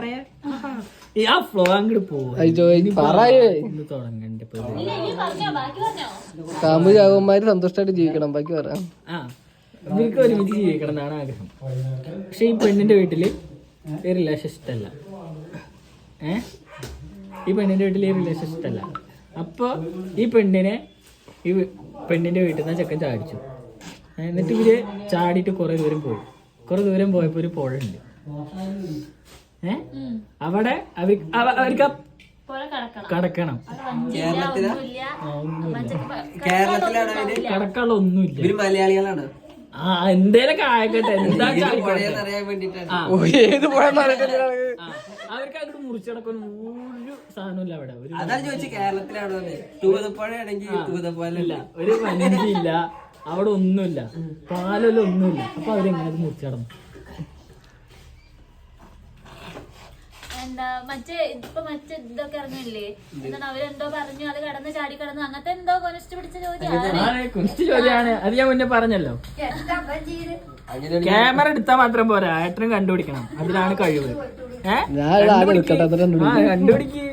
പറയാ ആ ഫ്ലോ അങ്ങോട്ട് പോകും തുടങ്ങണ്ട കാമ്പ് ചാകുമാര് സന്തുഷ്ടമായിട്ട് ജീവിക്കണം ബാക്കി പറയാം. ഇവർക്ക് ഒരുമിച്ച് ജീവിക്കണം എന്നാണ് ആഗ്രഹം. പക്ഷെ ഈ പെണ്ണിന്റെ വീട്ടില് ഈ റിലേഷൻ ഇഷ്ടമല്ല. ഈ പെണ്ണിന്റെ വീട്ടിൽ ഈ റിലേഷൻ ഇഷ്ടമല്ല. അപ്പൊ ഈ പെണ്ണിന്റെ വീട്ടിൽ നിന്ന് ചെക്കൻ ചാടിച്ചു. എന്നിട്ട് ഇവര് ചാടിയിട്ട് കുറെ ദൂരം പോയി. കുറെ ദൂരം പോയപ്പോ ഒരു പുഴ ഉണ്ട്. അവിടെ അവർക്ക് കടക്കണം. കടക്കാനുള്ള ഒന്നുമില്ല. മലയാളികളാണ്. എന്തേലൊക്കെ ആയിക്കട്ടെ. എന്താ അവർക്ക് അങ്ങോട്ട് മുറിച്ചടക്കാൻ ഒരു സാധനമില്ല അവിടെ. അതാണ് ചോദിച്ചു കേരളത്തിലാണോ തൂതപ്പുഴയാണെങ്കിൽ ഒരു വഞ്ചിയില്ല അവിടെ, ഒന്നുമില്ല, പാലല്ല, ഒന്നുമില്ല. അപ്പൊ അവരെങ്ങനെ മുറിച്ചടന്നു? എന്താ മറ്റേ ഇതൊക്കെ ഇറങ്ങില്ലേ, എന്താണ് അവരെന്തോ പറഞ്ഞു, അത് കടന്ന് ചാടി കടന്നു, അങ്ങനത്തെ എന്തോ കൊനിസ്റ്റ് പിടിച്ച ചോദ്യമാണ്. അത് ഞാൻ മുന്നേ പറഞ്ഞല്ലോ. ക്യാമറ എടുത്താൽ മാത്രം പോരാ, ഏട്ടനും കണ്ടുപിടിക്കണം. അതിലാണ് കഴിവ്. കണ്ടുപിടിക്ക്.